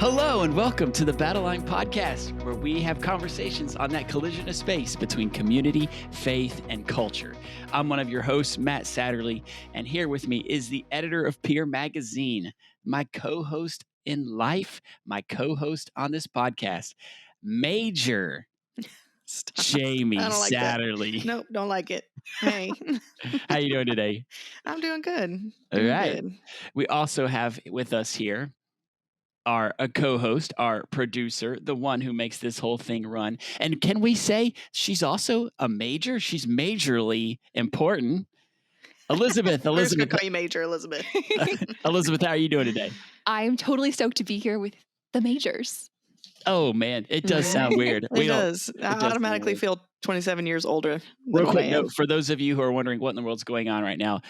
Hello and welcome to the Battle Line Podcast, where we have conversations on that collision of space between community, faith, and culture. I'm one of your hosts, Matt Satterley, and here with me is the editor of Peer Magazine, my co-host in life, my co-host on this podcast, Major Stop. Jamie I don't like Satterley. That. Nope, don't like it. Hey. How you doing today? I'm doing good. All right. Good. We also have with us here our co-host, our producer, the one who makes this whole thing run. And can we say she's also a major? She's majorly important. Elizabeth. We're just going to call you Major Elizabeth. Elizabeth, how are you doing today? I'm totally stoked to be here with the majors. Oh, man. It does sound weird. It does. I automatically feel 27 years older. Real quick note, for those of you who are wondering what in the world's going on right now,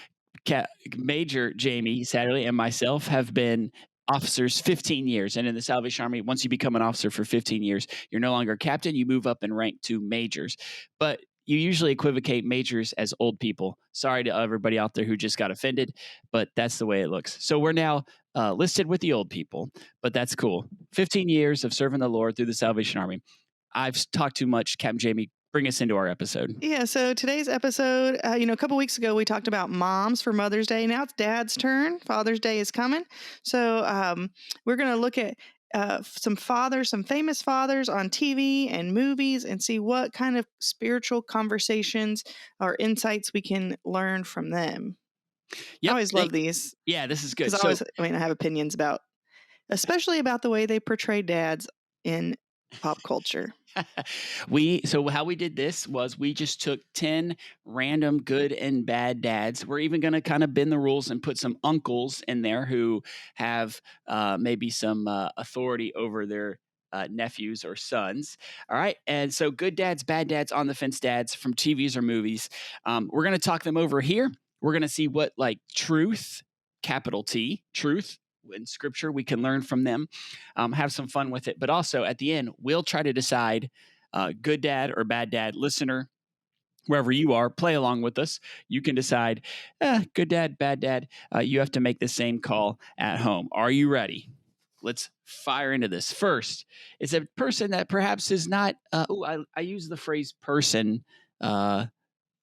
Major Jamie Satterley and myself have been officers 15 years. And in the Salvation Army, once you become an officer for 15 years, you're no longer a captain. You move up in rank to majors. But you usually equivocate majors as old people. Sorry to everybody out there who just got offended, but that's the way it looks. So we're now listed with the old people, but that's cool. 15 years of serving the Lord through the Salvation Army. I've talked too much. Captain Jamie, bring us into our episode. Yeah, so today's episode, a couple weeks ago, we talked about moms for Mother's Day. Now it's Dad's turn. Father's Day is coming. So we're going to look at some famous fathers on TV and movies and see what kind of spiritual conversations or insights we can learn from them. Yep, I always love these. Yeah, this is good. Because I have opinions about, especially about the way they portray dads in pop culture. So how we did this was we just took 10 random good and bad dads. We're even going to kind of bend the rules and put some uncles in there who have maybe some authority over their nephews or sons. All right. And so good dads, bad dads, on the fence dads from TVs or movies. We're going to talk them over here. We're going to see what truth, capital T, truth, in scripture we can learn from them, have some fun with it. But also at the end, we'll try to decide good dad or bad dad. Listener, wherever you are, play along with us. You can decide good dad, bad dad. You have to make the same call at home. Are you ready? Let's fire into this. First, it's a person that perhaps is not, I use the phrase person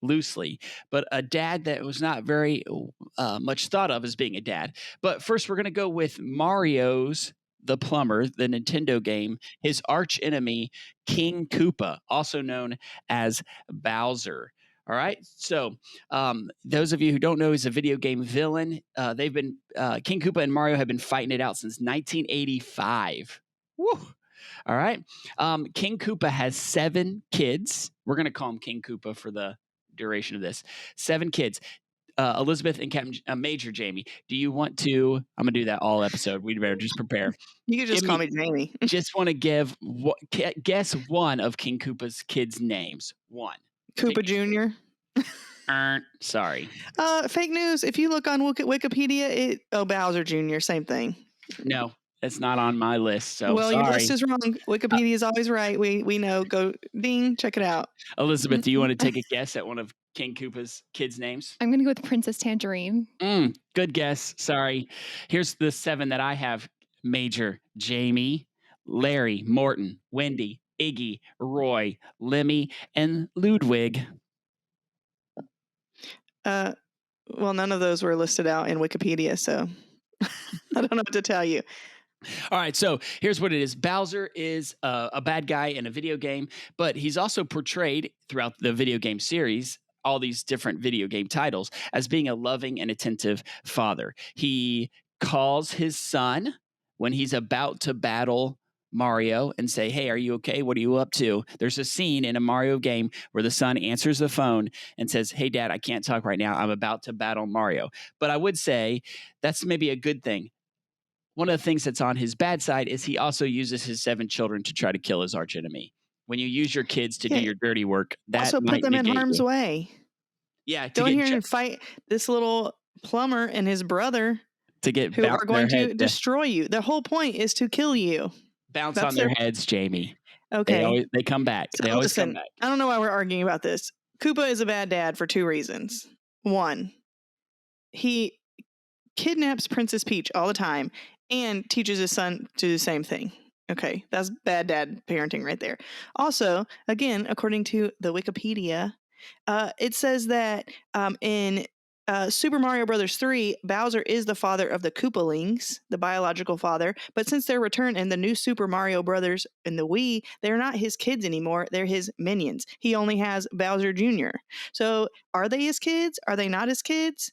loosely, but a dad that was not very much thought of as being a dad. But first, we're going to go with Mario's the Plumber, the Nintendo game, his arch enemy, King Koopa, also known as Bowser. All right. So those of you who don't know, he's a video game villain. King Koopa and Mario have been fighting it out since 1985. Woo. All right. King Koopa has 7 kids. We're going to call him King Koopa for the duration of this. 7 kids. Elizabeth and Captain Major Jamie, do you want to? I'm gonna do that all episode. We'd better just prepare. You can just call me Jamie. Just want to guess one of King Koopa's kids' names. One. Koopa Jr. Sorry. Fake news. If you look on Wikipedia, Bowser Jr. Same thing. No. It's not on my list, so sorry. Your list is wrong. Wikipedia is always right. We know. Go ding, check it out. Elizabeth, do you want to take a guess at one of King Koopa's kids' names? I'm going to go with Princess Tangerine. Good guess. Sorry. Here's the 7 that I have. Major, Jamie, Larry, Morton, Wendy, Iggy, Roy, Lemmy, and Ludwig. Well, none of those were listed out in Wikipedia, so I don't know what to tell you. All right, so here's what it is. Bowser is a bad guy in a video game, but he's also portrayed throughout the video game series, all these different video game titles, as being a loving and attentive father. He calls his son when he's about to battle Mario and say, hey, are you okay? What are you up to? There's a scene in a Mario game where the son answers the phone and says, hey, Dad, I can't talk right now. I'm about to battle Mario. But I would say that's maybe a good thing. One of the things that's on his bad side is he also uses his 7 children to try to kill his archenemy. When you use your kids to do your dirty work, that also might put them in harm's way. Yeah. Go in here and fight this little plumber and his brother who are going to destroy you. The whole point is to kill you. Bounce on their heads, Jamie. Okay. They come back. They always come back. I don't know why we're arguing about this. Koopa is a bad dad for 2 reasons. 1, he kidnaps Princess Peach all the time and teaches his son to do the same thing. Okay, that's bad dad parenting right there. Also, again, according to the Wikipedia, it says that in Super Mario Brothers 3, Bowser is the father of the Koopalings, the biological father. But since their return in the new Super Mario Brothers in the Wii, they're not his kids anymore. They're his minions. He only has Bowser Jr. So are they his kids? Are they not his kids?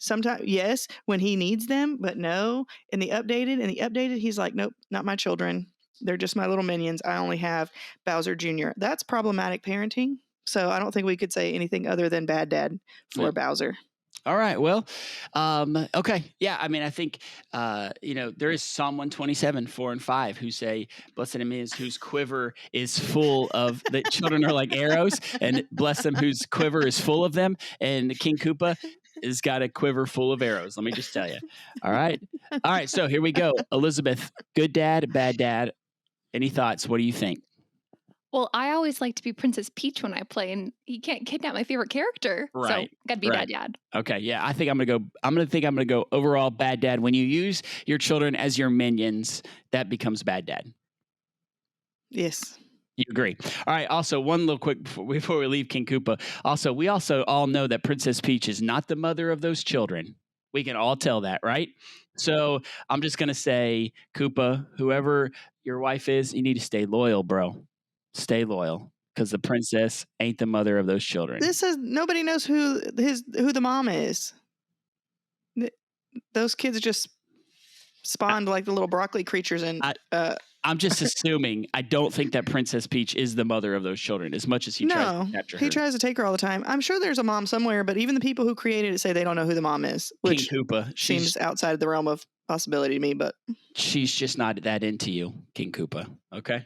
Sometimes yes, when he needs them, but no. In the updated, he's like, nope, not my children. They're just my little minions. I only have Bowser Jr. That's problematic parenting. So I don't think we could say anything other than bad dad for Yeah. Bowser. All right. Well, okay. Yeah. I mean, I think, there is Psalm 127, 4 and 5, who say, blessed him is whose quiver is full of the children are like arrows, and bless them whose quiver is full of them. And King Koopa has got a quiver full of arrows. Let me just tell you. All right. All right. So here we go. Elizabeth, good dad, bad dad. Any thoughts? What do you think? Well, I always like to be Princess Peach when I play, and he can't kidnap my favorite character. Right, So, gotta be right. bad dad. Okay, yeah, I think I'm gonna go overall bad dad. When you use your children as your minions, that becomes bad dad. Yes. You agree? All right. Also, one little quick before we leave King Koopa. Also, we also all know that Princess Peach is not the mother of those children. We can all tell that, right? So I'm just gonna say, Koopa, whoever your wife is, you need to stay loyal, bro. Stay loyal, because the princess ain't the mother of those children. This is nobody knows who the mom is. Those kids just spawned like the little broccoli creatures and I'm just assuming. I don't think that Princess Peach is the mother of those children, as much as he tries to capture her. he tries to take her all the time. I'm sure there's a mom somewhere, but even the people who created it say they don't know who the mom is, which King Koopa seems outside the realm of possibility to me. But she's just not that into you, King Koopa. Okay.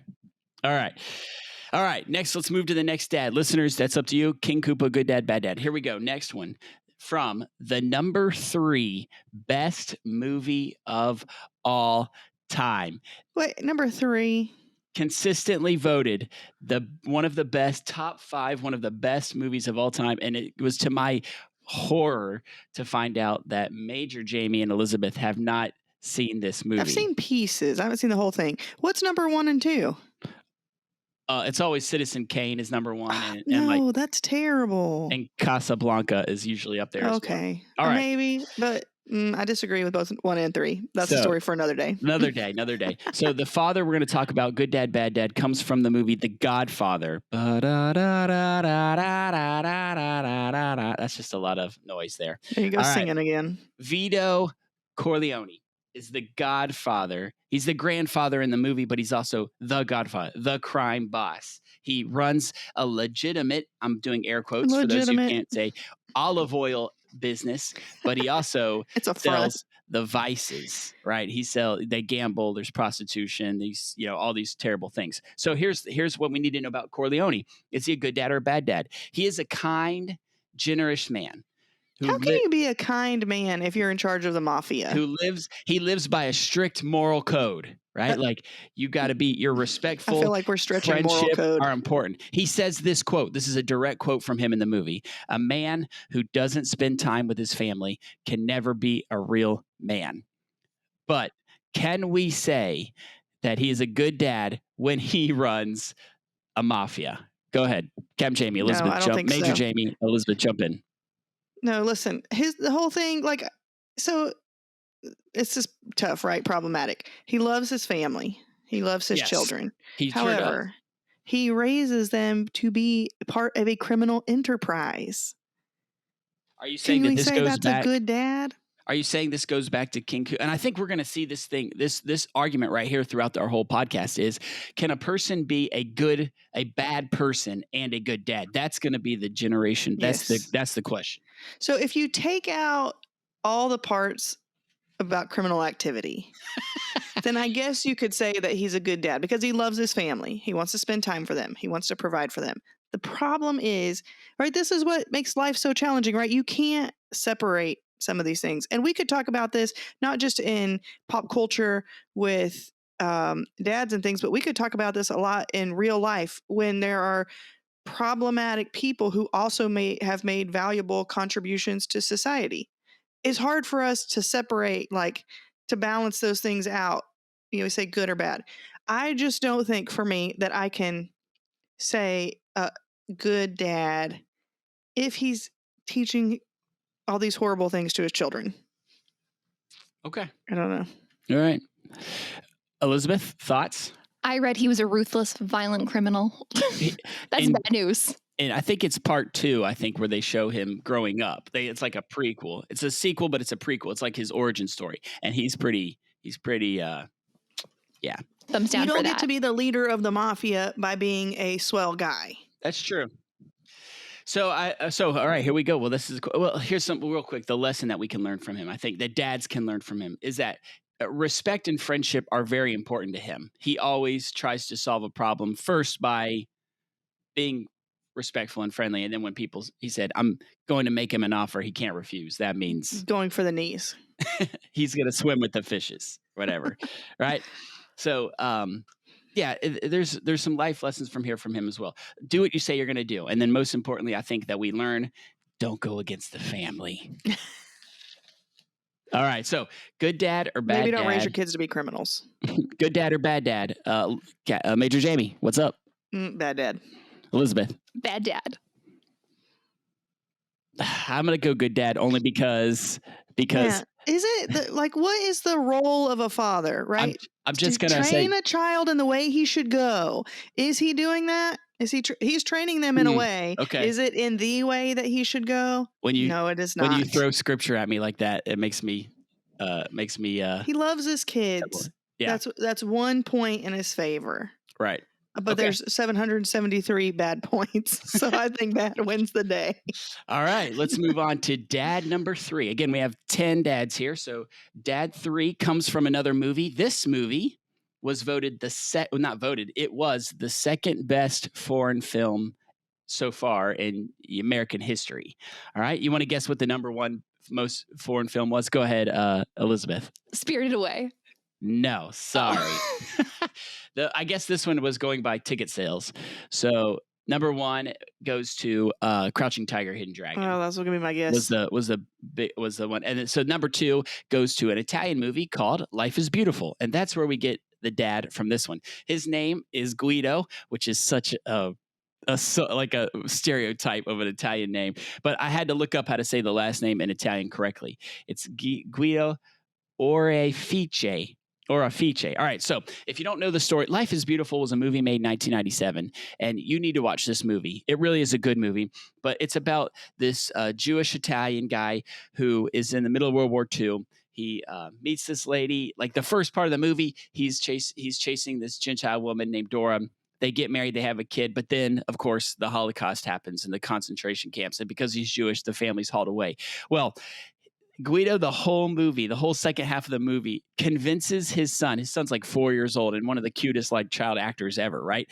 All right. Next, let's move to the next dad. Listeners, that's up to you. King Koopa, good dad, bad dad. Here we go. Next one. From the number 3 best movie of all time. Wait, number 3. Consistently voted one of the best, top 5, one of the best movies of all time. And it was to my horror to find out that Major Jamie and Elizabeth have not seen this movie. I've seen pieces. I haven't seen the whole thing. What's number 1 and 2? It's always Citizen Kane is number 1. No, that's terrible. And Casablanca is usually up there okay. as well. All right. Maybe, but I disagree with both 1 and 3. That's a story for another day. Another day. So the father we're going to talk about, good dad, bad dad, comes from the movie The Godfather. That's just a lot of noise there. There you go, singing again. Vito Corleone is the Godfather. He's the grandfather in the movie, but he's also the Godfather, the crime boss. He runs a legitimate, I'm doing air quotes for those who can't say, olive oil business, but he also sells the vices, right? They gamble, there's prostitution, these, all these terrible things. So here's what we need to know about Corleone. Is he a good dad or a bad dad? He is a kind, generous man. How can you be a kind man if you're in charge of the mafia? He lives by a strict moral code, right? Like you're respectful. I feel like we're stretching moral code. Are important. He says this quote. This is a direct quote from him in the movie. A man who doesn't spend time with his family can never be a real man. But can we say that he is a good dad when he runs a mafia? Go ahead. Captain Jamie, Elizabeth, no, I don't think Major Jamie, Elizabeth, jump in. No, listen, the whole thing, so it's just tough, right? Problematic. He loves his family. He loves his children. However, he raises them to be part of a criminal enterprise. Are you saying that this goes back? A good dad? Are you saying this goes back to King Koopa? And I think we're going to see this argument right here throughout our whole podcast is, can a person be a bad person and a good dad? That's going to be the generation. That's the question. So if you take out all the parts about criminal activity, then I guess you could say that he's a good dad because he loves his family. He wants to spend time for them. He wants to provide for them. The problem is, right, this is what makes life so challenging, right? You can't separate some of these things. And we could talk about this not just in pop culture with dads and things, but we could talk about this a lot in real life when there are problematic people who also may have made valuable contributions to society. It's hard for us to separate like to balance those things out. You know, say good or bad. I just don't think for me that I can say a good dad if he's teaching all these horrible things to his children. Okay. I don't know. All right. Elizabeth, thoughts? I read he was a ruthless, violent criminal. That's bad news. And I think it's part 2, I think, where they show him growing up. It's like a prequel. It's a sequel, but it's a prequel. It's like his origin story. And he's pretty, yeah. Thumbs down You for don't that. get to be the leader of the mafia by being a swell guy. That's true. So all right, here we go. Well, here's something real quick. The lesson that we can learn from him, I think that dads can learn from him, is that respect and friendship are very important to him. He always tries to solve a problem first by being respectful and friendly. And then when he said, I'm going to make him an offer he can't refuse. That means going for the knees. He's going to swim with the fishes, whatever. Right. So, yeah, there's some life lessons from him as well. Do what you say you're going to do. And then most importantly, I think that we learn, don't go against the family. All right. So good dad or bad dad? Maybe don't raise your kids to be criminals. Good dad or bad dad? Major Jamie, what's up? Bad dad. Elizabeth? Bad dad. I'm going to go good dad only because Yeah. Is it what is the role of a father, right? I'm just going to train a child in the way he should go. Is he doing that? Is he's training them in a way? Okay. Is it in the way that he should go? No, it is not. When you throw scripture at me like that, it makes me he loves his kids. Yeah. That's 1 point in his favor. Right. But there's 773 bad points. So I think bad wins the day. All right. Let's move on to dad number 3. Again, we have 10 dads here. So dad 3 comes from another movie. This movie was voted it was the second best foreign film so far in American history. All right. You want to guess what the number 1 most foreign film was? Go ahead, Elizabeth. Spirited Away. No, sorry. I guess this one was going by ticket sales. So number 1 goes to Crouching Tiger, Hidden Dragon. Oh, that's going to be my guess. Was the one, and so number 2 goes to an Italian movie called Life is Beautiful, and that's where we get the dad from this one. His name is Guido, which is such a stereotype of an Italian name, but I had to look up how to say the last name in Italian correctly. It's Guido Orefice. All right. So if you don't know the story, Life is Beautiful was a movie made in 1997, and you need to watch this movie. It really is a good movie, but it's about this Jewish Italian guy who is in the middle of World War II. He meets this lady. Like the first part of the movie, he's chasing this Gentile woman named Dora. They get married, they have a kid, but then, of course, the Holocaust happens in the concentration camps, and because he's Jewish, the family's hauled away. Well, Guido, the whole second half of the movie, convinces his son's like 4 years old and one of the cutest like child actors ever, right?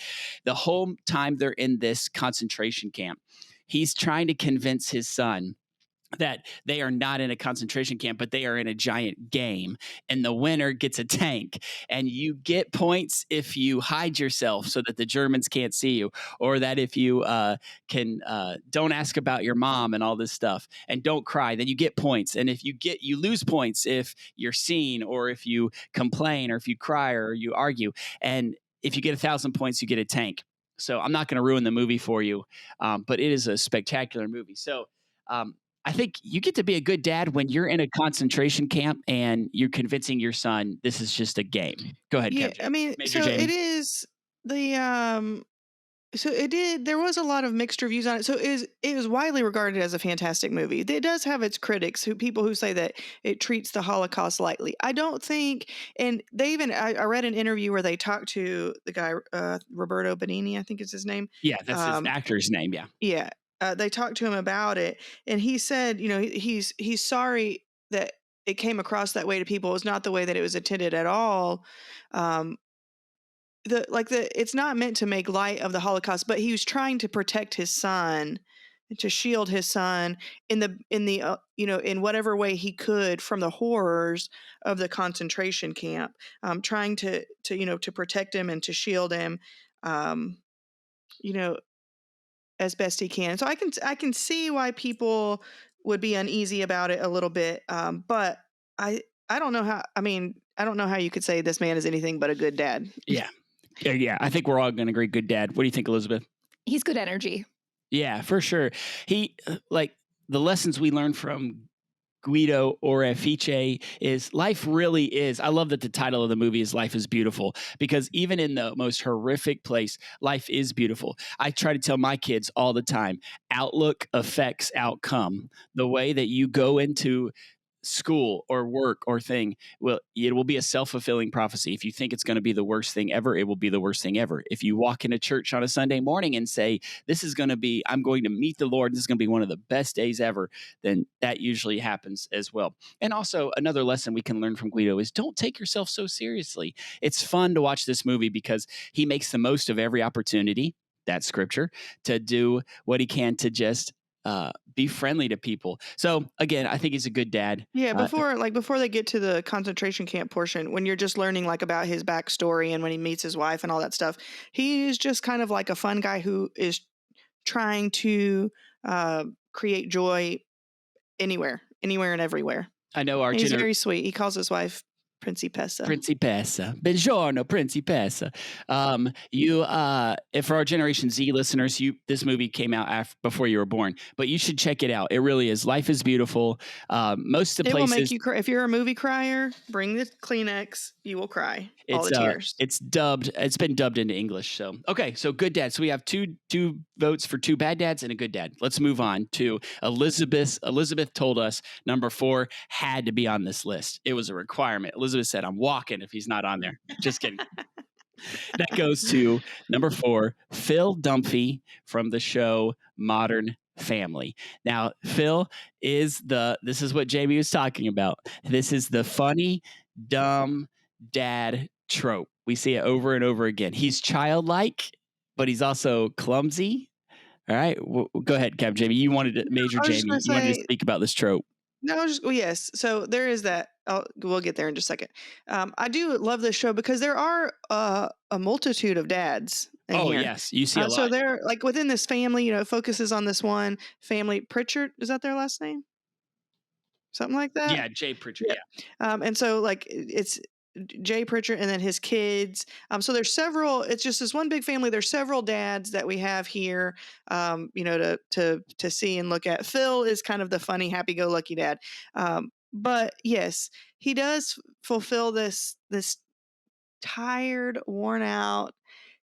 The whole time they're in this concentration camp, he's trying to convince his son that they are not in a concentration camp, but they are in a giant game, and the winner gets a tank, and you get points if you hide yourself so that the Germans can't see you, or that if you don't ask about your mom and all this stuff, and don't cry, then you get points. And if you lose points if you're seen, or if you complain, or if you cry, or you argue. And if you get 1,000 points, you get a tank. So I'm not going to ruin the movie for you, but it is a spectacular movie. So I think you get to be a good dad when you're in a concentration camp and you're convincing your son this is just a game. Go ahead, Yeah, Captain. I mean, Major so Jamie. it is the there was a lot of mixed reviews on it. So it was widely regarded as a fantastic movie. It does have its critics, people who say that it treats the Holocaust lightly. I don't think, and they even I read an interview where they talked to the guy Roberto Benigni, I think is his name. Yeah, that's his actor's name. Yeah. Yeah. They talked to him about it, and he said, he's sorry that it came across that way to people. It was not the way that it was intended at all. It's not meant to make light of the Holocaust, but he was trying to protect his son, to shield his son in whatever way he could from the horrors of the concentration camp. Trying to protect him and to shield him. As best he can. So I can see why people would be uneasy about it a little bit. But I don't know how. I mean, I don't know how you could say this man is anything but a good dad. Yeah. Yeah. I think we're all going to agree. Good dad. What do you think, Elizabeth? He's good energy. Yeah, for sure. He like the lessons we learned from Guido Orefice is life really is. I love that the title of the movie is Life is Beautiful, because even in the most horrific place, life is beautiful. I try to tell my kids all the time, outlook affects outcome. The way that you go into school or work or thing, well, it will be a self-fulfilling prophecy. If you think it's going to be the worst thing ever, it will be the worst thing ever. If you walk into church on a Sunday morning and say, this is going to be, I'm going to meet the Lord, this is going to be one of the best days ever, then that usually happens as well. And also another lesson we can learn from Guido is don't take yourself so seriously. It's fun to watch this movie because he makes the most of every opportunity, that's scripture, to do what he can to just be friendly to people. So again, I think he's a good dad. Yeah, before they get to the concentration camp portion, when you're just learning like about his backstory and when he meets his wife and all that stuff, he's just kind of like a fun guy who is trying to create joy anywhere and everywhere. I know our And he's very sweet. He calls his wife Principessa. Principessa. Buongiorno, Principessa. If for our Generation Z listeners, this movie came out before you were born, but you should check it out. It really is. Life is beautiful. Most of the places. It will make you cry. If you're a movie crier, bring the Kleenex. You will cry. All the tears. It's dubbed. It's been dubbed into English. So okay. So good dad. So we have two votes for two bad dads and a good dad. Let's move on to Elizabeth. Elizabeth told us number 4 had to be on this list. It was a requirement. Elizabeth said, I'm walking if he's not on there. Just kidding. That goes to number 4, Phil Dunphy from the show Modern Family. Now, Phil is this is what Jamie was talking about. This is the funny, dumb dad trope. We see it over and over again. He's childlike, but he's also clumsy. All right. Go ahead, Captain Jamie. You wanted to, Major Jamie, you wanted to speak about this trope. No, yes. So there is that. We'll get there in just a second. I do love this show because there are a multitude of dads. Here. Yes, you see a lot. So they're like within this family. It focuses on this one family. Pritchard, is that their last name? Something like that. Yeah, Jay Pritchard. Yeah. And so like it's Jay Pritchard and then his kids. So there's several. It's just this one big family. There's several dads that we have here. To see and look at. Phil is kind of the funny, happy-go-lucky dad. But yes, he does fulfill this tired, worn out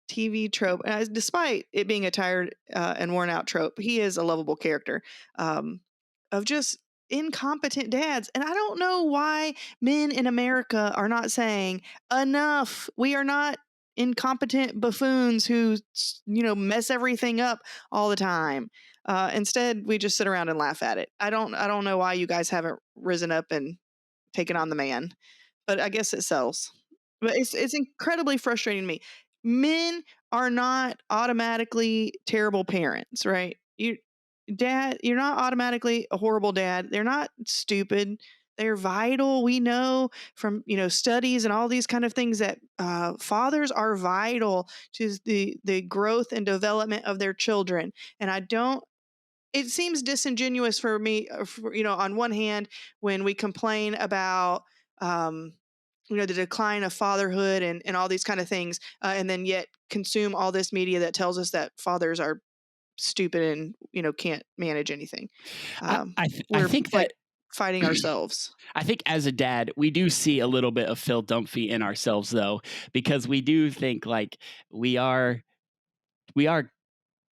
TV trope. Despite it being a tired and worn out trope, he is a lovable character of just incompetent dads. And I don't know why men in America are not saying enough. We are not incompetent buffoons who mess everything up all the time. Instead, we just sit around and laugh at it. I don't know why you guys haven't risen up and taken on the man, but I guess it sells. But it's incredibly frustrating to me. Men are not automatically terrible parents, right? You're not automatically a horrible dad. They're not stupid. They're vital. We know from studies and all these kind of things that fathers are vital to the growth and development of their children. And it seems disingenuous for me, on one hand, when we complain about the decline of fatherhood and all these kind of things, and then yet consume all this media that tells us that fathers are stupid and can't manage anything. I think that fighting ourselves. I think as a dad, we do see a little bit of Phil Dunphy in ourselves, though, because we do think like we are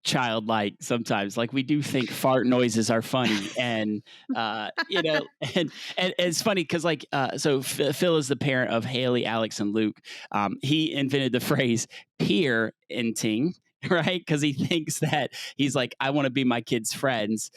childlike sometimes. Like we do think fart noises are funny, and and it's funny because so Phil is the parent of Haley, Alex, and Luke. He invented the phrase peer-enting. Right, because he thinks that he's like, I want to be my kids' friends.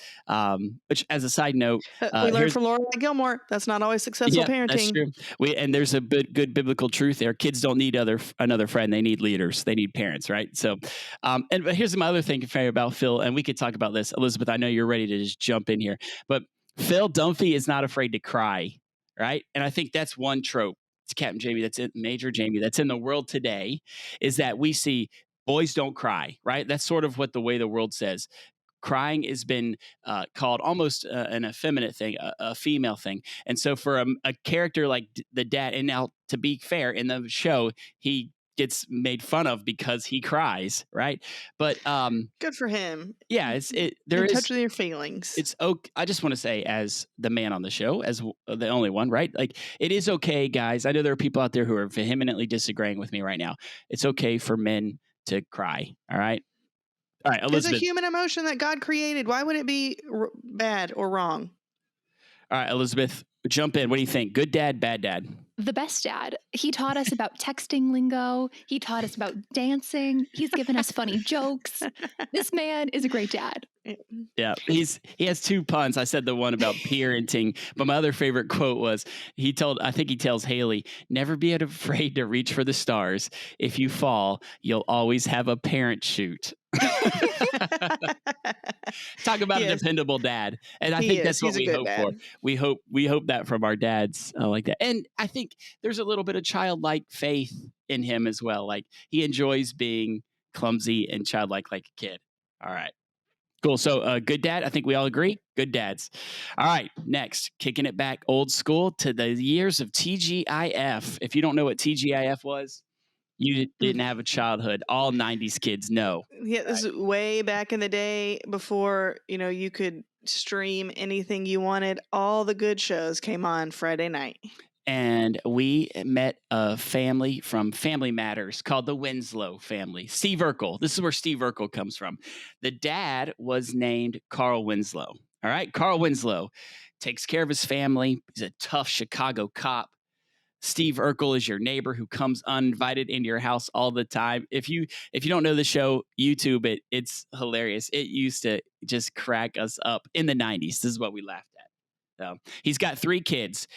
Which, as a side note, we learned from Laura Gilmore that's not always successful parenting. That's true. And there's a good biblical truth there. Kids don't need another friend; they need leaders. They need parents, right? So, but here's my other thing about Phil, and we could talk about this, Elizabeth. I know you're ready to just jump in here, but Phil Dunphy is not afraid to cry, right? And I think that's one trope. It's Captain Jamie. That's it, Major Jamie. That's in the world today. Is that we see boys don't cry, right? That's sort of what the way the world says. crying has been called almost an effeminate thing, a female thing. And so for a character like the dad, and now to be fair, in the show, he gets made fun of because he cries, right? But Good for him. yeah, there In is touch with your feelings. it's okay. I just want to say, as the man on the show, as the only one, right? Like, it is okay, guys. I know there are people out there who are vehemently disagreeing with me right now. It's okay for men to cry. All right. All right, It's a Elizabeth. human emotion that God created. Why would it be bad or wrong? All right, Elizabeth, jump in. What do you think? Good dad, bad dad? The best dad. He taught us about texting lingo. He taught us about dancing. He's given us funny jokes. This man is a great dad. Yeah, he has 2 puns. I said the one about parenting, but my other favorite quote was I think he tells Haley, never be afraid to reach for the stars. If you fall, you'll always have a parent chute. Talk about a dependable dad, and I think that's what we hope for. We hope that from our dads like that, and I think there's a little bit of childlike faith in him as well. Like, he enjoys being clumsy and childlike like a kid. All right. Cool. So, good dad. I think we all agree. Good dads. All right. Next, kicking it back old school to the years of TGIF. If you don't know what TGIF was, you didn't have a childhood. All 90s kids know. Yeah, this is way back in the day before, you could stream anything you wanted. All the good shows came on Friday night. And we met a family from Family Matters called the Winslow family. Steve Urkel. This is where Steve Urkel comes from. The dad was named Carl Winslow. All right. Carl Winslow takes care of his family. He's a tough Chicago cop. Steve Urkel is your neighbor who comes uninvited into your house all the time. If you don't know the show, YouTube it. It's hilarious. It used to just crack us up in the 90s. This is what we laughed at. He's got 3 kids.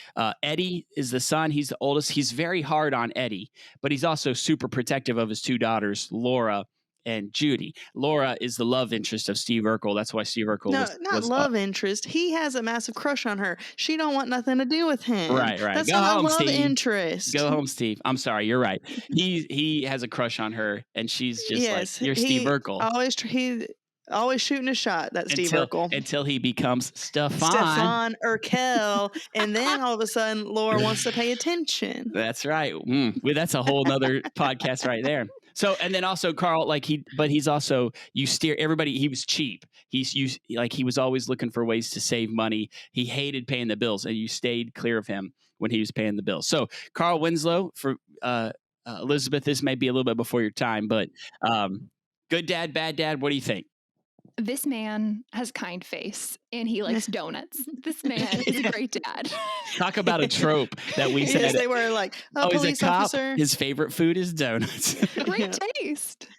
Eddie is the son. He's the oldest. He's very hard on Eddie, but he's also super protective of his 2 daughters, Laura and Judy. Laura is the love interest of Steve Urkel. That's why Steve Urkel was love interest. He has a massive crush on her. She don't want nothing to do with him. Right. That's Go not home, love Steve. interest. Go home, Steve. I'm sorry. You're right. He has a crush on her, and she's just like, you're Steve Urkel. Always shooting a shot, Steve Urkel. Until he becomes Stefan Urkel. And then all of a sudden, Laura wants to pay attention. That's right. Well, that's a whole nother podcast right there. So, and then also Carl, he's also, you steer everybody. He was cheap. He was always looking for ways to save money. He hated paying the bills, and you stayed clear of him when he was paying the bills. So Carl Winslow, for Elizabeth, this may be a little bit before your time, but good dad, bad dad. What do you think? This man has a kind face and he likes donuts. This man is a great dad. Talk about a trope that we said. Yes, they were like, he's police a cop. officer. His favorite food is donuts. Great taste.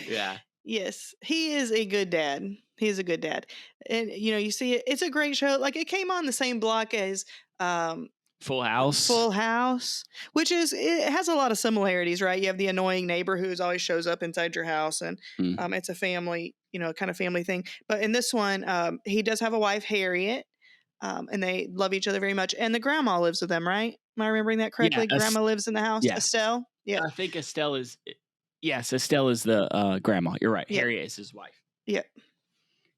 Yeah. Yes, he is a good dad. He's a good dad. And, you see it. It's a great show. Like, it came on the same block as Full House. Full House, it has a lot of similarities, right? You have the annoying neighbor who always shows up inside your house, and it's a family, kind of family thing. But in this one, he does have a wife, Harriet, and they love each other very much. And the grandma lives with them, right? Am I remembering that correctly? Yeah, grandma lives in the house. Yeah. Estelle. Yeah, I think Estelle is. Yes, Estelle is the grandma. You're right. Yeah. Harriet is his wife. Yeah.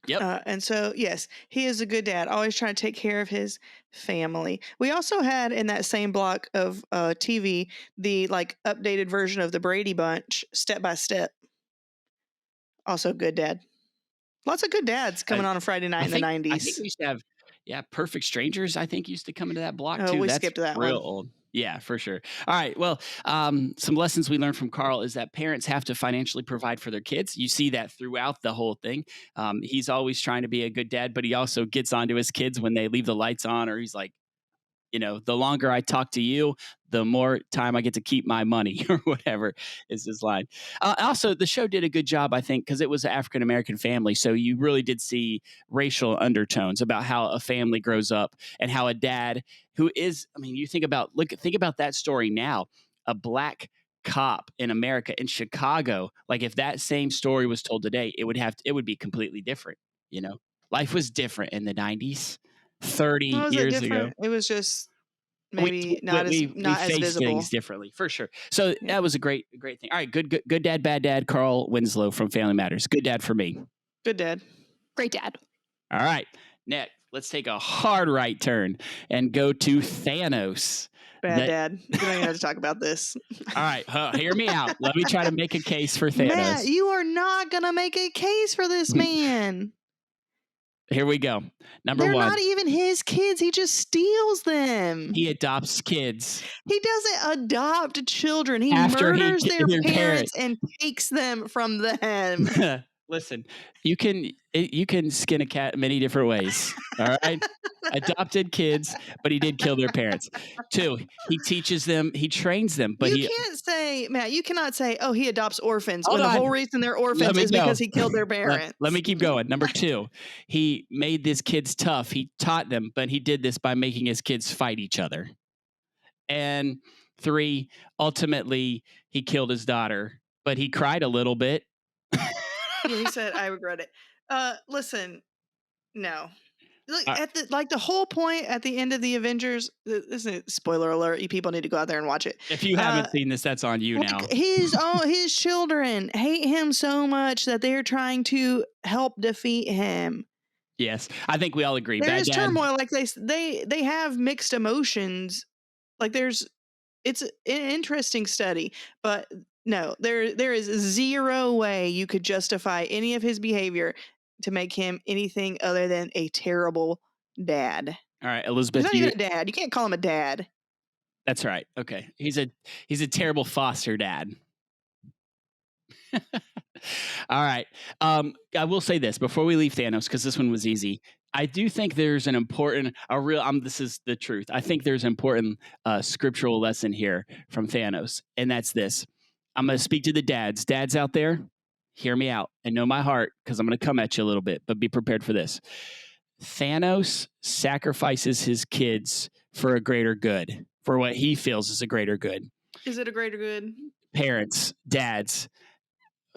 Yep. And so, yes, he is a good dad, always trying to take care of his family. We also had in that same block of TV the updated version of the Brady Bunch, Step by Step. Also, good dad. Lots of good dads coming on a Friday night in the 90s. I think we used to have, Perfect Strangers. I think used to come into that block too. We That's skipped that real one. old. Yeah, for sure. All right. Well, some lessons we learned from Carl is that parents have to financially provide for their kids. You see that throughout the whole thing. He's always trying to be a good dad, but he also gets onto his kids when they leave the lights on, or he's like, the longer I talk to you, the more time I get to keep my money, or whatever is his line. Also, the show did a good job, I think, because it was an African-American family. So you really did see racial undertones about how a family grows up and how a dad who is, you think about that story now, a black cop in America, in Chicago. Like, if that same story was told today, it would be completely different. Life was different in the 90s. 30 years ago. It was just maybe not as visible. Things differently, for sure. So that was a great thing. All right, good dad, bad dad. Carl Winslow from Family Matters. Good dad for me. Good dad. Great dad. All right. Next, let's take a hard right turn and go to Thanos. Bad That- dad. We don't even have to talk about this. All right. Hear me out. Let me try to make a case for Thanos. Matt, you are not going to make a case for this man. Here we go. Number They're one. not even his kids. He just steals them. He adopts kids. He doesn't adopt children. He After he murders ki- their their parents and takes them from them. Listen, you can skin a cat many different ways. All right. Adopted kids, but he did kill their parents. 2, he teaches them, he trains them, but you can't say, Matt, you cannot say, oh, he adopts orphans Hold when the on. whole reason they're orphans me is go. because he killed their parents. Let me keep going. Number 2, he made these kids tough. He taught them, but he did this by making his kids fight each other. And 3, ultimately, he killed his daughter, but he cried a little bit. Yeah, he said, I regret it. Listen, no. Look, Uh, the whole point at the end of the Avengers, this is a spoiler alert. You people need to go out there and watch it. If you haven't seen this, that's on you now. His children hate him so much that they're trying to help defeat him. Yes, I think we all agree. There Bad is dad. turmoil. Like they have mixed emotions. Like it's an interesting study, but no, there is zero way you could justify any of his behavior to make him anything other than a terrible dad. All right, He's Elizabeth. not even a dad. You can't call him a dad. That's right. Okay, he's a terrible foster dad. All right. I will say this before we leave Thanos, because this one was easy. I do think there's an important, this is the truth. I think there's an important scriptural lesson here from Thanos, and that's this. I'm going to speak to the dads. Dads out there, hear me out and know my heart, because I'm going to come at you a little bit, but be prepared for this. Thanos sacrifices his kids for a greater good, for what he feels is a greater good. Is it a greater good? Parents, dads,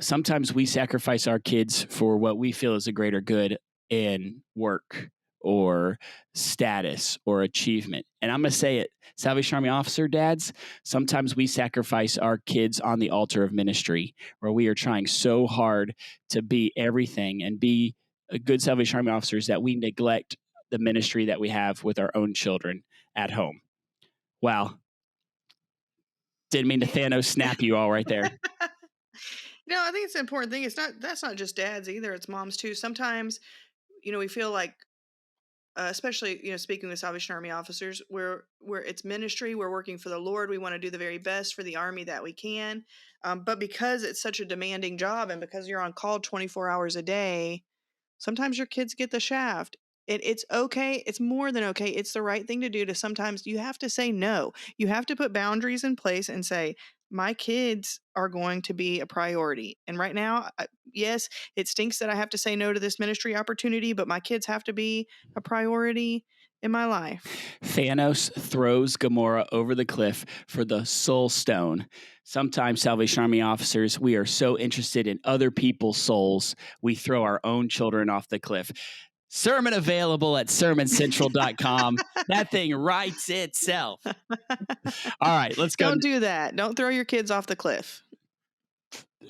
sometimes we sacrifice our kids for what we feel is a greater good in work or status or achievement. And I'm going to say it, Salvation Army officer dads, sometimes we sacrifice our kids on the altar of ministry, where we are trying so hard to be everything and be a good Salvation Army officers that we neglect the ministry that we have with our own children at home. Wow. Didn't mean to Thanos snap you all right there. No, I think it's an important thing. That's not just dads either. It's moms too. Sometimes, we feel like, especially, speaking with Salvation Army officers, where it's ministry, we're working for the Lord. We want to do the very best for the Army that we can. But because it's such a demanding job and because you're on call 24 hours a day, sometimes your kids get the shaft. It's okay. It's more than okay. It's the right thing to do. Sometimes you have to say no. You have to put boundaries in place and say, my kids are going to be a priority. And right now, yes, it stinks that I have to say no to this ministry opportunity, but my kids have to be a priority in my life. Thanos throws Gamora over the cliff for the Soul Stone. Sometimes Salvation Army officers, we are so interested in other people's souls, we throw our own children off the cliff. Sermon available at sermoncentral.com. That thing writes itself. All right, let's go. Don't do that. Don't throw your kids off the cliff.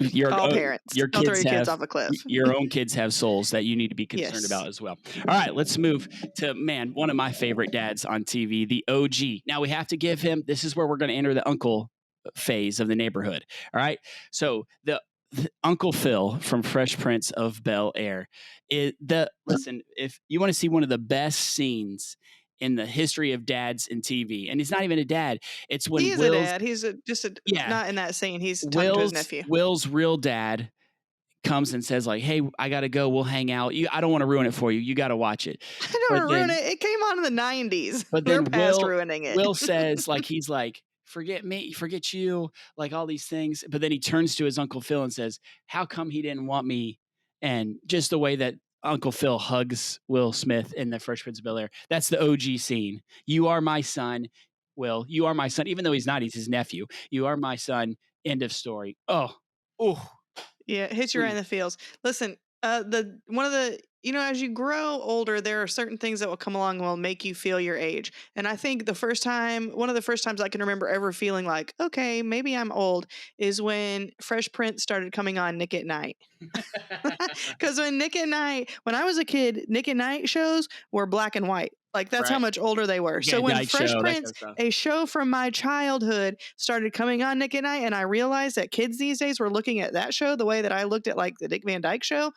All parents. Don't throw your kids off a cliff. Your own kids have souls that you need to be concerned Yes. about as well. All right, let's move to, one of my favorite dads on TV, the OG. Now we have to give him, this is where we're going to enter the uncle phase of the neighborhood. All right, so the Uncle Phil from Fresh Prince of Bel-Air. Listen, if you want to see one of the best scenes in the history of dads in TV, and he's not even a dad. It's when He's Will's, a dad. He's not in that scene. He's talking to his nephew. Will's real dad comes and says, like, hey, I got to go. We'll hang out. I don't want to ruin it for you. You got to watch it. I don't want to ruin it. It came on in the 90s. But We're then past ruining it. Will says, like, he's like, forget me, forget you, like all these things. But then he turns to his Uncle Phil and says, how come he didn't want me? And just the way that Uncle Phil hugs Will Smith in the Fresh Prince of Bel-Air. That's the OG scene. You are my son, Will. You are my son. Even though he's not, he's his nephew. You are my son. End of story. Oh. Yeah, it hits you right in the feels. Listen, one of the as you grow older, there are certain things that will come along and will make you feel your age. And I think one of the first times I can remember ever feeling like, okay, maybe I'm old, is when Fresh Prince started coming on Nick at Night. Because when I was a kid, Nick at Night shows were black and white. Like, that's how Right. much older they were. So Yeah, when night Fresh show, that kind Prince, of stuff. a show from my childhood, started coming on Nick at Night, and I realized that kids these days were looking at that show the way that I looked at like the Dick Van Dyke Show,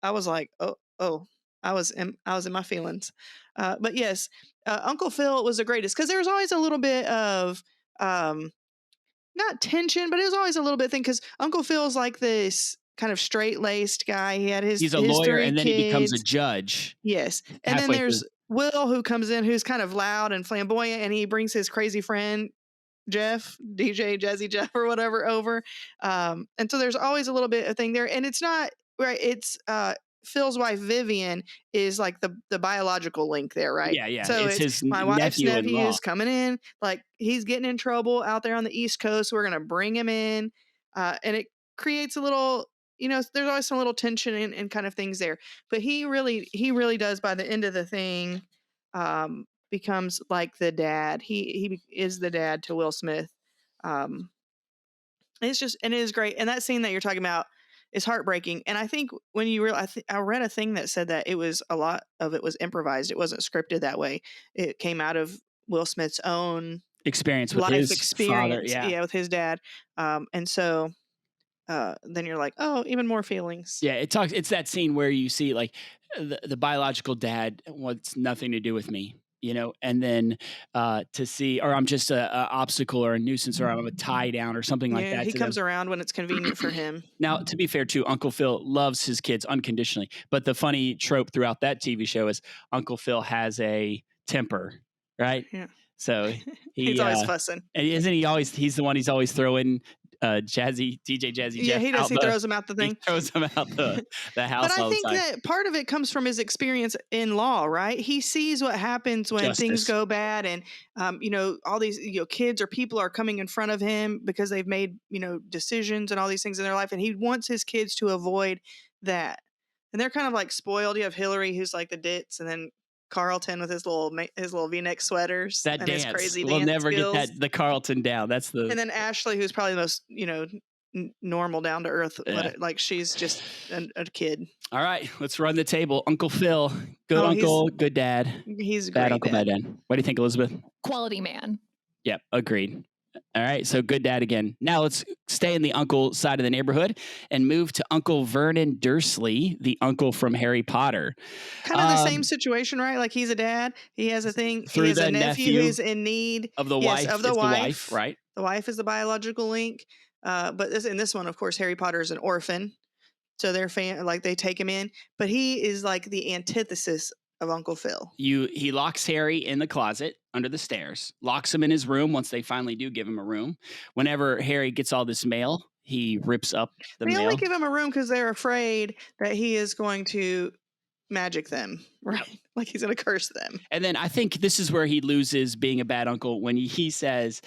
I was like, oh, I was in my feelings. But yes, Uncle Phil was the greatest because there was always a little bit of not tension, but it was always a little bit thing because Uncle Phil's like this kind of straight laced guy. He had He's a his lawyer, 3 and then he becomes a kids. judge Yes. And then halfway through. there's Will, who comes in, who's kind of loud and flamboyant, and he brings his crazy friend Jeff, DJ Jazzy Jeff or whatever over. And so there's always a little bit of thing there. And it's not right, it's Phil's wife Vivian is like the biological link there, right? Yeah. So It's his my wife's nephew-in-law. nephew's coming in, like he's getting in trouble out there on the East Coast. We're gonna bring him in. And it creates a little, there's always some little tension and kind of things there. But he really does, by the end of the thing, becomes like the dad. He is the dad to Will Smith. It is great. And that scene that you're talking about is heartbreaking. And I think when you realize, I read a thing that said that a lot of it was improvised. It wasn't scripted that way. It came out of Will Smith's own Experience with life his experience, father. Yeah. with his dad. And so then you're like, oh, even more feelings. Yeah, it's that scene where you see like the biological dad wants nothing to do with me, and then to see, or I'm just a obstacle or a nuisance, or I'm a tie down or something like that. He to comes them. around when it's convenient for him. Now, to be fair too, Uncle Phil loves his kids unconditionally, but the funny trope throughout that TV show is Uncle Phil has a temper, right? Yeah. So he's always fussing. And he's the one he's always throwing DJ Jazzy Jeff. Yeah, he does. He throws him out the thing. He throws him out the house. But I think that part of it comes from his experience in law, right? He sees what happens when things go bad, and all these kids or people are coming in front of him because they've made decisions and all these things in their life, and he wants his kids to avoid that. And they're kind of like spoiled. You have Hillary, who's like the ditz, and then Carlton with his little V-neck sweaters that and dance. his crazy we'll dance never skills. Get the Carlton down. And then Ashley, who's probably the most normal, down to earth. Yeah. Like she's just a kid. All right, let's run the table. Uncle Phil, good uncle, good dad. He's a bad great uncle, dad. bad dad. What do you think, Elizabeth? Quality man. Yep, agreed. All right, so good dad again. Now let's stay in the uncle side of the neighborhood and move to Uncle Vernon Dursley, the uncle from Harry Potter. Kind of the same situation, right? Like he's a dad. He has a thing. Through He has the a nephew nephew who's in need of the Yes, wife. of the It's wife. right? The wife is the biological link. But in this one, of course, Harry Potter is an orphan. So they're they take him in. But he is like the antithesis of Uncle Phil. He locks Harry in the closet under the stairs, locks him in his room once they finally do give him a room. Whenever Harry gets all this mail, he rips up the mail. They only give him a room because they're afraid that he is going to magic them, right? Yep. Like he's going to curse them. And then I think this is where he loses being a bad uncle when he says,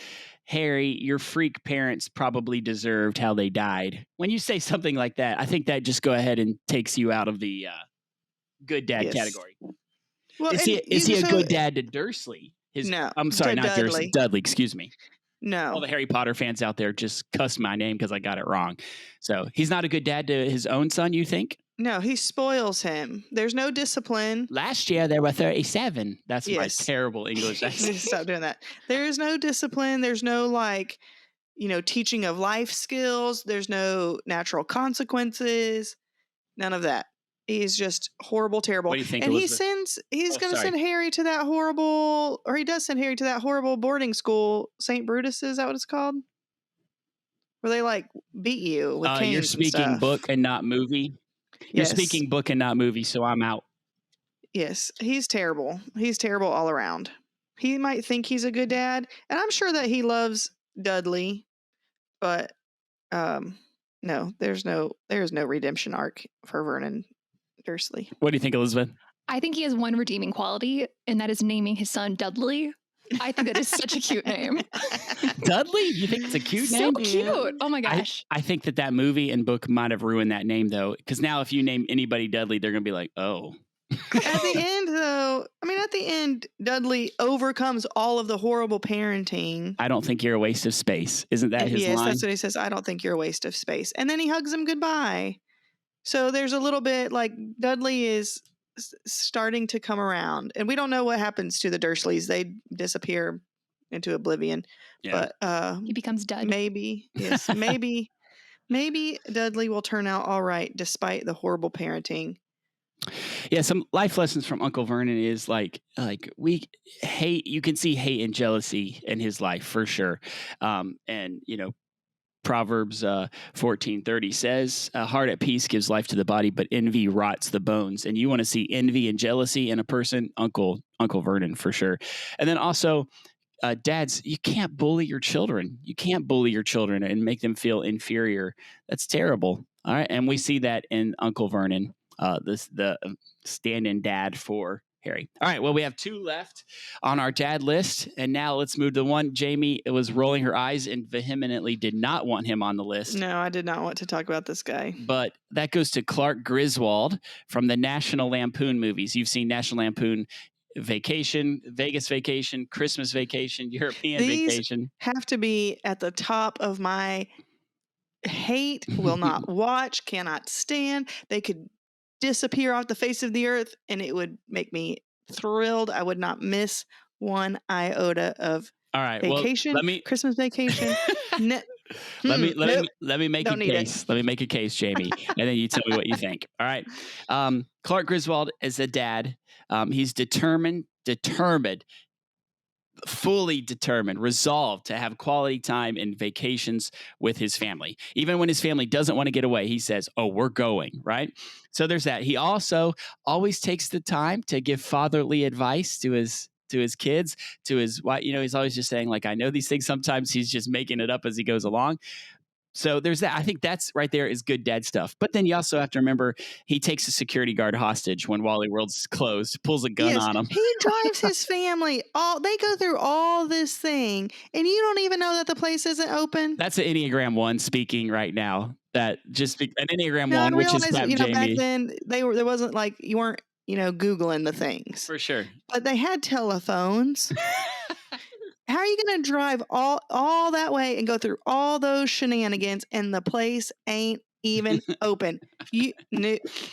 Harry, your freak parents probably deserved how they died. When you say something like that, I think that just go ahead and takes you out of the good dad category. Well, is he a good dad to Dursley? No. I'm sorry, not Dudley. Dursley. Dudley, excuse me. No. All the Harry Potter fans out there just cussed my name because I got it wrong. So he's not a good dad to his own son, you think? No, he spoils him. There's no discipline. Last year there were 37. That's my terrible English accent. Stop doing that. There's no discipline. There's no teaching of life skills. There's no natural consequences. None of that. He's just horrible, terrible. What do you think, and Elizabeth? He's going to send Harry to that horrible, or he does send Harry to that horrible boarding school, St. Brutus, is that what it's called? Where they beat you with canes. You're speaking book and not movie. You're speaking book and not movie, so I'm out. Yes, he's terrible. He's terrible all around. He might think he's a good dad, and I'm sure that he loves Dudley, but no, there's no redemption arc for Vernon Dursley. What do you think, Elizabeth? I think he has one redeeming quality, and that is naming his son Dudley. I think that is such a cute name. Dudley? You think it's a cute So name? cute. Oh my gosh. I think that movie and book might have ruined that name though, because now if you name anybody Dudley, they're gonna be like, oh. At the end, though, at the end, Dudley overcomes all of the horrible parenting. I don't think you're a waste of space. Isn't that his Yes, line? that's what he says. I don't think you're a waste of space. And then he hugs him goodbye. So there's a little bit like Dudley is starting to come around. And we don't know what happens to the Dursleys. They disappear into oblivion. Yeah. But He becomes Dud. maybe, yes, maybe Dudley will turn out all right despite the horrible parenting. Yeah, some life lessons from Uncle Vernon is like we hate. You can see hate and jealousy in his life for sure, and Proverbs 14:30 says, "A heart at peace gives life to the body, but envy rots the bones." And you want to see envy and jealousy in a person, Uncle Vernon for sure. And then also, dads, you can't bully your children. You can't bully your children and make them feel inferior. That's terrible. All right, and we see that in Uncle Vernon. The stand-in dad for Harry. All right, well, we have 2 left on our dad list, and now let's move to one. Jamie was rolling her eyes and vehemently did not want him on the list. No, I did not want to talk about this guy. But that goes to Clark Griswold from the National Lampoon movies. You've seen National Lampoon Vacation, Vegas Vacation, Christmas Vacation, European Vacation. Have to be at the top of my hate, will not watch, cannot stand. They could disappear off the face of the earth and it would make me thrilled. I would not miss one iota of All right, Vacation, well, Christmas Vacation. Let me make Don't a need it. case. Let me make a case, Jamie, and then you tell me what you think. All right. Clark Griswold is a dad. He's determined, fully determined, resolved to have quality time and vacations with his family. Even when his family doesn't want to get away, he says, "Oh, we're going," right? So there's that. He also always takes the time to give fatherly advice to his kids, to his wife. He's always just saying, like, I know these things. Sometimes he's just making it up as he goes along. So there's that. I think that's right there is good dad stuff. But then you also have to remember he takes a security guard hostage when Wally World's closed, pulls a gun on him. He drives his family. They go through all this thing, and you don't even know that the place isn't open. That's an Enneagram 1 speaking right now. That just an Enneagram 1, I which is realize, Captain Jamie. back then there wasn't like you weren't Googling the things For sure. but they had telephones. How are you going to drive all that way and go through all those shenanigans and the place ain't even open? You've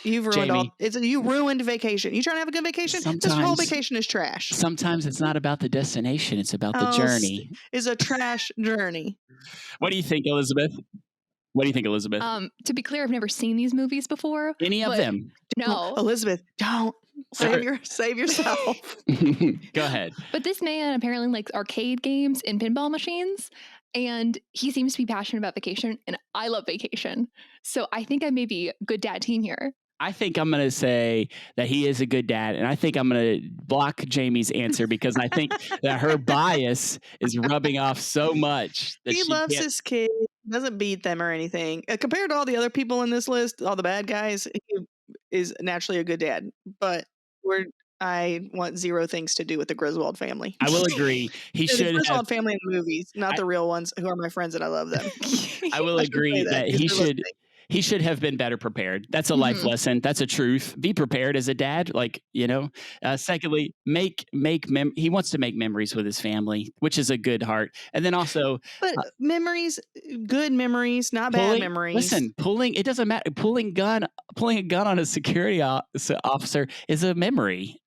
ruined Jamie. you ruined vacation. You trying to have a good vacation? This whole vacation is trash. Sometimes it's not about the destination; it's about the journey. It's a trash journey. What do you think, Elizabeth? To be clear, I've never seen these movies before. Any of them? No. Elizabeth, don't save yourself. Go ahead. But this man apparently likes arcade games and pinball machines, and he seems to be passionate about vacation, and I love vacation. So I think I may be a good dad team here. I think I'm going to say that he is a good dad, and I think I'm going to block Jamie's answer because I think that her bias is rubbing off so much. That He loves his kids, doesn't beat them or anything. Compared to all the other people in this list, all the bad guys, he is naturally a good dad. But I want zero things to do with the Griswold family. I will agree. He should the Griswold have. family in the movies, not the real ones who are my friends and I love them. I will agree that he should. He should have been better prepared. That's a life lesson. That's a truth. Be prepared as a dad. Secondly, he wants to make memories with his family, which is a good heart. And then also, but memories, good memories, not bad memories. Listen, it doesn't matter. Pulling a gun on a security officer is a memory.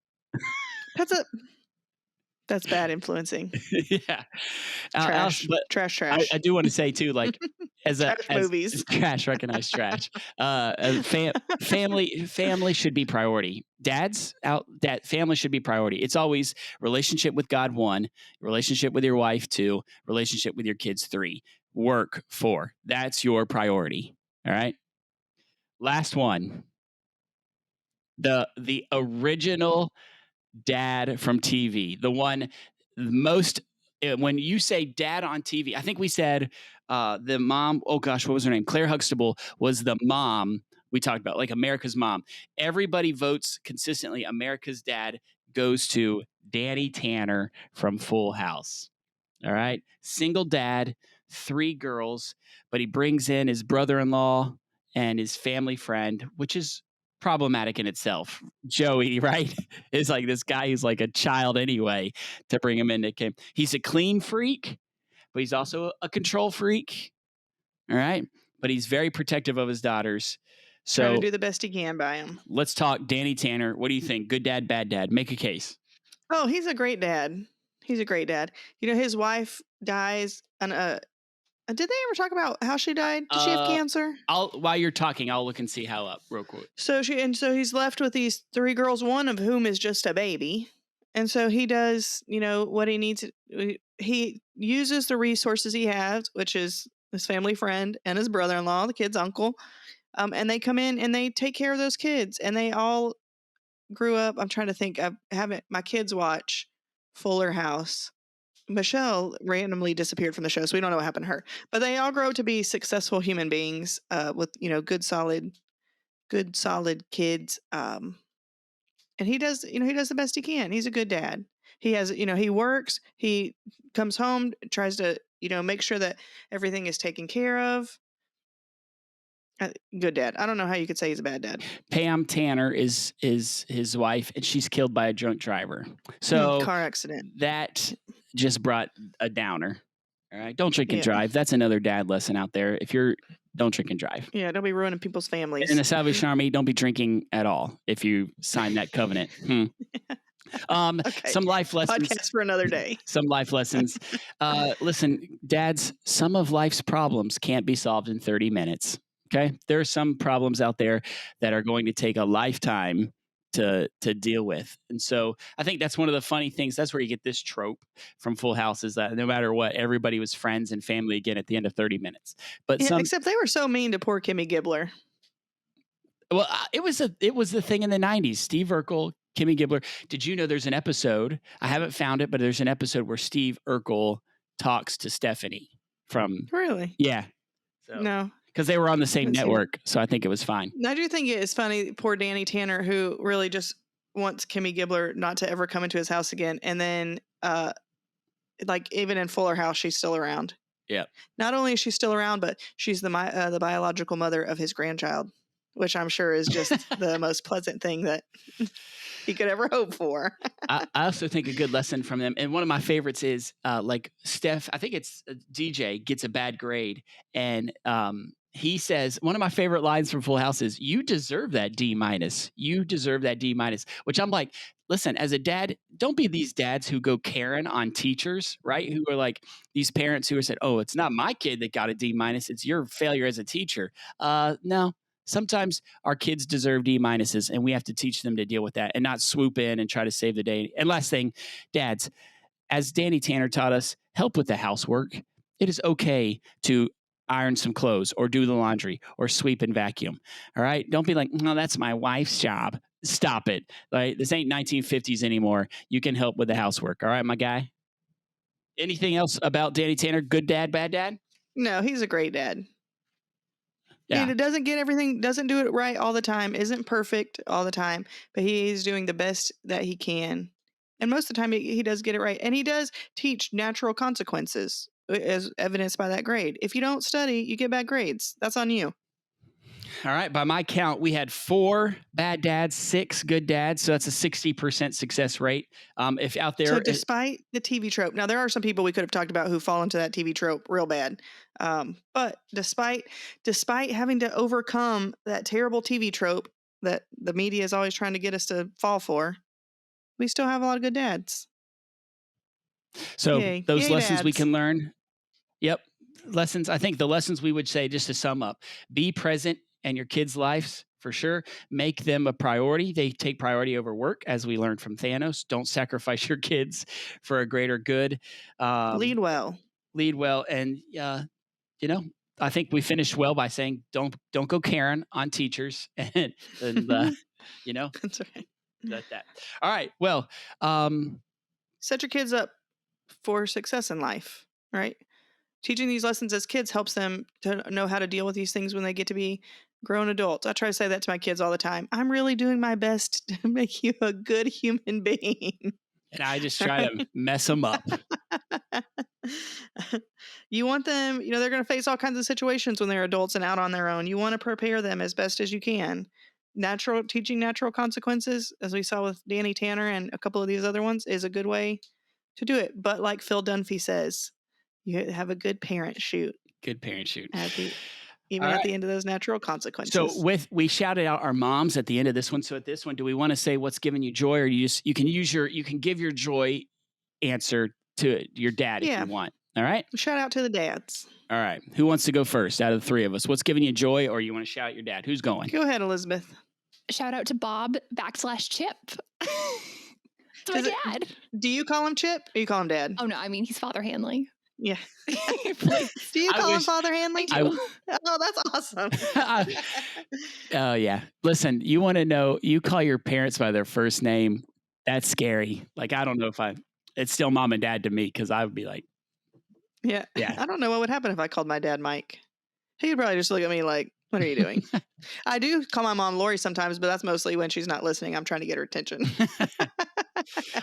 That's bad influencing. Yeah. Trash. I do want to say too, like movies. Trash, recognize trash. Family should be priority. Family should be priority. It's always relationship with God 1, relationship with your wife 2, relationship with your kids 3, work 4. That's your priority. All right. Last one. The original dad from TV, the one most, when you say dad on TV, I think we said the mom, oh gosh, what was her name? Claire Huxtable was the mom we talked about, like America's Mom. Everybody votes consistently. America's Dad goes to Danny Tanner from Full House. All right. Single dad, 3 girls, but he brings in his brother-in-law and his family friend, which is problematic in itself. Joey, right? Is like this guy who's like a child anyway to bring him into game. He's a clean freak, but he's also a control freak. All right. But he's very protective of his daughters. Trying So to do the best he can by him. let's talk Danny Tanner. What do you think? Good dad, bad dad? Make a case. Oh, he's a great dad. He's a great dad. You know, his wife dies. And did they ever talk about how she died? Did she have cancer? While you're talking, I'll look and see how up real quick. So he's left with these 3 girls, one of whom is just a baby. And so he does, you know, what he needs. He uses the resources he has, which is his family friend and his brother-in-law, the kid's uncle. And they come in and they take care of those kids. And they all grew up. I'm trying to think. My kids watch Fuller House. Michelle randomly disappeared from the show, so we don't know what happened to her. But they all grow to be successful human beings with, you know, good solid kids. And he does the best he can. He's a good dad. He has, you know, he works, he comes home, tries to, you know, make sure that everything is taken care of. Good dad. I don't know how you could say he's a bad dad. Pam Tanner is his wife, and she's killed by a drunk driver. So car accident. That just brought a downer. All right, don't drink and Yeah. drive. That's another dad lesson out there. Don't drink and drive. Yeah, don't be ruining people's families. In the Salvation Army, don't be drinking at all if you sign that covenant. Okay. Some life lessons. Podcast for another day. Some life lessons. Listen, dads, some of life's problems can't be solved in 30 minutes. Okay. There are some problems out there that are going to take a lifetime to deal with. And so I think that's one of the funny things. That's where you get this trope from Full House, is that no matter what, everybody was friends and family again at the end of 30 minutes. But Yeah, except they were so mean to poor Kimmy Gibbler. Well, it was the thing in the 90s. Steve Urkel, Kimmy Gibbler. Did you know there's an episode? I haven't found it, but there's an episode where Steve Urkel talks to Stephanie from. Really? Yeah. So, No. because they were on the same Let's see. network, so I think it was fine. I do think it is funny, poor Danny Tanner, who really just wants Kimmy Gibbler not to ever come into his house again. And then, like, even in Fuller House, she's still around. Yeah. Not only is she still around, but she's the biological mother of his grandchild, which I'm sure is just the most pleasant thing that he could ever hope for. I also think a good lesson from them, and one of my favorites is like Steph, I think it's DJ, gets a bad grade, and he says, one of my favorite lines from Full House is, "You deserve that D minus. You deserve that D minus." Which I'm like, listen, as a dad, don't be these dads who go Karen on teachers, right? Who are like these parents who are said, "Oh, it's not my kid that got a D minus. It's your failure as a teacher." No. Sometimes our kids deserve D minuses, and we have to teach them to deal with that and not swoop in and try to save the day. And last thing, dads, as Danny Tanner taught us, help with the housework. It is okay to iron some clothes or do the laundry or sweep and vacuum. All right. Don't be like, "No, that's my wife's job." Stop it. Right? This ain't 1950s anymore. You can help with the housework. All right, my guy. Anything else about Danny Tanner? Good dad, bad dad? No, he's a great dad. Yeah. And it doesn't get everything, doesn't do it right all the time, isn't perfect all the time, but he's doing the best that he can. And most of the time he does get it right. And he does teach natural consequences, as evidenced by that grade. If you don't study, you get bad grades. That's on you. All right. By my count, we had 4 bad dads, 6 good dads. So that's a 60% success rate. If out there, So despite the TV trope, now there are some people we could have talked about who fall into that TV trope real bad. But despite having to overcome that terrible TV trope that the media is always trying to get us to fall for, we still have a lot of good dads. so Yay. those Yay, lessons we dads. can learn. Yep. Lessons. I think the lessons we would say, just to sum up, be present in your kids' lives for sure. Make them a priority. They take priority over work, as we learned from Thanos. Don't sacrifice your kids for a greater good. Lead well. Lead well. And, you know, I think we finished well by saying, don't go Karen on teachers and you know, That's right. that. All right. Well, Set your kids up for success in life, right? Teaching these lessons as kids helps them to know how to deal with these things when they get to be grown adults. I try to say that to my kids all the time. I'm really doing my best to make you a good human being. And I just try to mess them up. You want them, they're going to face all kinds of situations when they're adults and out on their own. You want to prepare them as best as you can. Teaching natural consequences, as we saw with Danny Tanner and a couple of these other ones, is a good way to do it. But like Phil Dunphy says, you have a good parent shoot. Good parent shoot. At the end of those natural consequences. So we shouted out our moms at the end of this one. So at this one, do we want to say what's giving you joy, or you can give your joy answer to your dad if you want. All right. Shout out to the dads. All right. Who wants to go first out of the three of us? What's giving you joy, or you want to shout out your dad? Who's going? Go ahead, Elizabeth. Shout out to Bob /Chip. It's my dad. Do you call him Chip or you call him Dad? Oh, no. I mean, he's Father Hanley. Yeah. Do you call him Father Hanley? Oh, that's awesome. Oh, yeah. Listen, you want to know, you call your parents by their first name. That's scary. Like, I don't know it's still mom and dad to me, because I would be like, yeah. I don't know what would happen if I called my dad Mike. He'd probably just look at me like, what are you doing? I do call my mom Lori sometimes, but that's mostly when she's not listening. I'm trying to get her attention.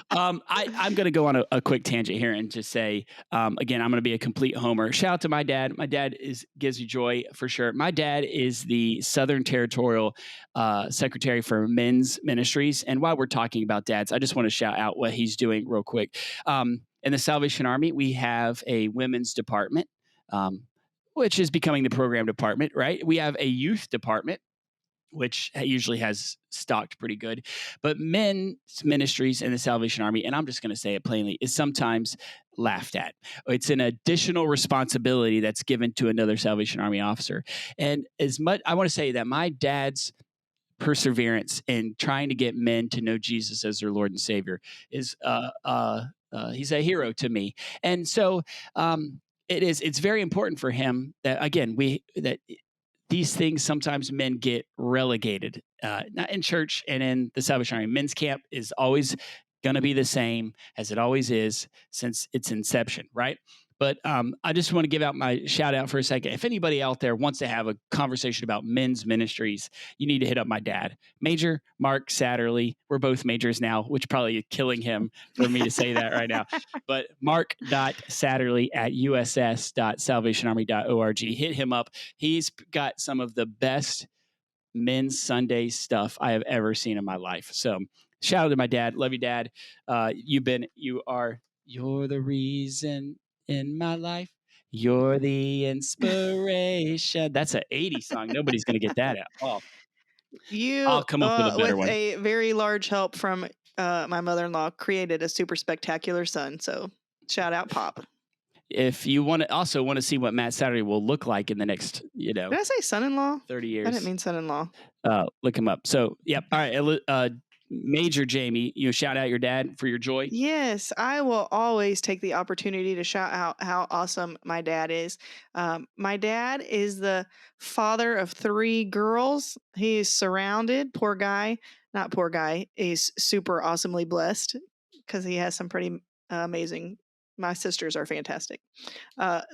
I'm going to go on a quick tangent here and just say, again, I'm going to be a complete homer. Shout out to my dad. My dad gives you joy for sure. My dad is the Southern Territorial Secretary for Men's Ministries. And while we're talking about dads, I just want to shout out what he's doing real quick. In the Salvation Army, we have a women's department, which is becoming the program department, right? We have a youth department, which usually has stocked pretty good. But men's ministries in the Salvation Army, and I'm just going to say it plainly, is sometimes laughed at. It's an additional responsibility that's given to another Salvation Army officer. And I want to say that my dad's perseverance in trying to get men to know Jesus as their Lord and Savior is he's a hero to me. And so it's very important for him that, again, these things, sometimes men get relegated, not in church and in the Salvation Army. Men's camp is always going to be the same as it always is since its inception, right? But I just want to give out my shout out for a second. If anybody out there wants to have a conversation about men's ministries, you need to hit up my dad, Major Mark Satterley. We're both majors now, which probably is killing him for me to say that right now. But mark.satterley@uss.salvationarmy.org. Hit him up. He's got some of the best men's Sunday stuff I have ever seen in my life. So shout out to my dad. Love you, Dad. You're the reason in my life. You're the inspiration. That's an 80s song. Nobody's going to get that out. Oh, I'll come up with a better one. A very large help from my mother-in-law, created a super spectacular son. So shout out, Pop. If you want to see what Matt Satterley will look like in the next, Did I say son-in-law? 30 years. I didn't mean son-in-law. Look him up. So, yep. All right. Major Jamie, shout out your dad for your joy. Yes, I will always take the opportunity to shout out how awesome my dad is. My dad is the father of 3 girls. He's surrounded. Not poor guy. He's super awesomely blessed because he has some pretty amazing. My sisters are fantastic. My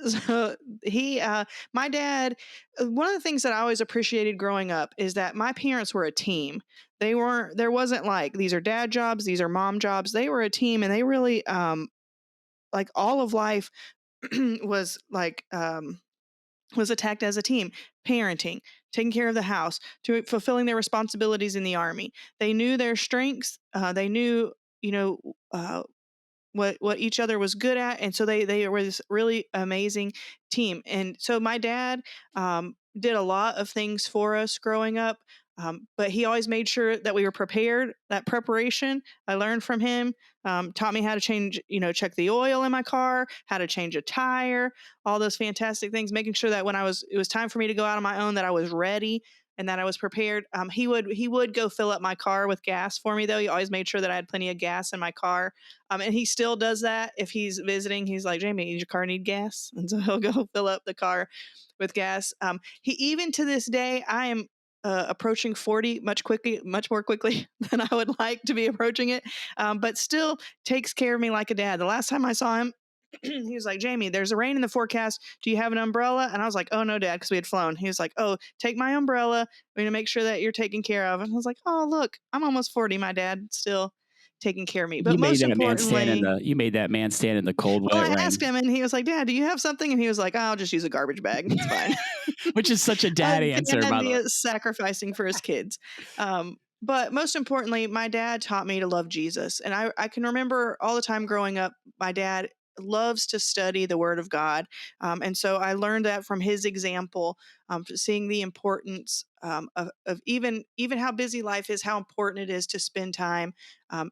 dad, one of the things that I always appreciated growing up is that my parents were a team. There wasn't like, these are dad jobs, these are mom jobs. They were a team, and they really, like, all of life was like, was attacked as a team. Parenting, taking care of the house, to fulfilling their responsibilities in the Army. They knew their strengths. They knew, what each other was good at, and so they were this really amazing team. And so my dad did a lot of things for us growing up, but he always made sure that we were prepared. That preparation I learned from him. Taught me how to change, check the oil in my car, how to change a tire, all those fantastic things, making sure that when it was time for me to go out on my own, that I was ready and that I was prepared. He would go fill up my car with gas for me, though. He always made sure that I had plenty of gas in my car. And he still does that. If he's visiting, he's like, Jamie, does your car need gas? And so he'll go fill up the car with gas. He, even to this day, I am approaching 40 much more quickly than I would like to be approaching it, but still takes care of me like a dad. The last time I saw him, he was like, Jamie, there's a rain in the forecast. Do you have an umbrella? And I was like, oh, no, Dad, because we had flown. He was like, oh, take my umbrella. We're going to make sure that you're taken care of. And I was like, oh, look, I'm almost 40. My dad still taking care of me. But most importantly, you made that man stand in the cold, wet well, I rain. asked him, and he was like, Dad, do you have something? And he was like, oh, I'll just use a garbage bag. It's fine. Which is such a dad answer, by the way. Sacrificing for his kids. But most importantly, my dad taught me to love Jesus. And I can remember all the time growing up, my dad loves to study the Word of God. And so I learned that from his example, seeing the importance of even how busy life is, how important it is to spend time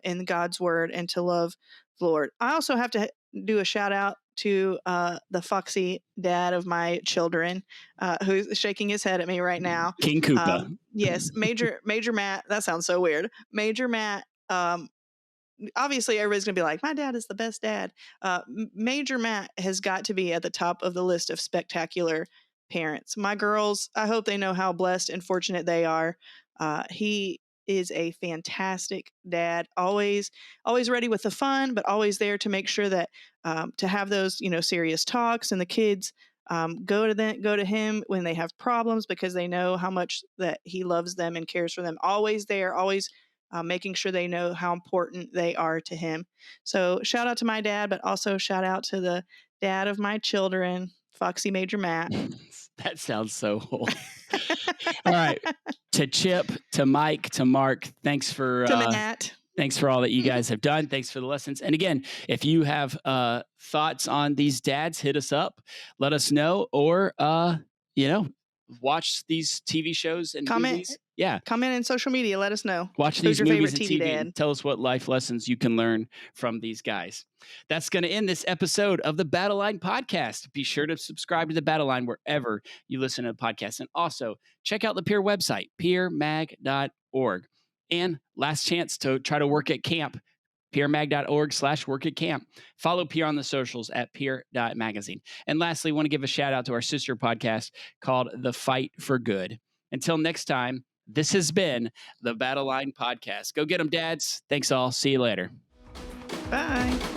in God's Word and to love the Lord. I also have to do a shout out to the foxy dad of my children, who's shaking his head at me right now. King Koopa. Yes, Major Matt. That sounds so weird. Major Matt. Obviously, everybody's gonna be like, my dad is the best dad. Major Matt has got to be at the top of the list of spectacular parents. My girls, I hope they know how blessed and fortunate they are. He is a fantastic dad, always ready with the fun, but always there to make sure that to have those serious talks, and the kids go to him when they have problems, because they know how much that he loves them and cares for them. Always there, always making sure they know how important they are to him. So shout out to my dad, but also shout out to the dad of my children, Foxy Major Matt. That sounds so old. All right. To Chip, to Mike, to Mark, thanks for Matt. Thanks for all that you guys have done. Thanks for the lessons. And again, if you have thoughts on these dads, hit us up, let us know, or watch these TV shows and comment. movies. Yeah. Comment in social media. Let us know. Watch these movies and TV and tell us what life lessons you can learn from these guys. That's going to end this episode of the Battle Line Podcast. Be sure to subscribe to the Battle Line wherever you listen to the podcast. And also check out the Peer website, peermag.org. And last chance to try to work at camp, peermag.org/workatcamp. Follow Peer on the socials at peer.magazine. And lastly, want to give a shout out to our sister podcast called The Fight for Good. Until next time, this has been the Battle Line Podcast. Go get them, dads. Thanks all. See you later. Bye.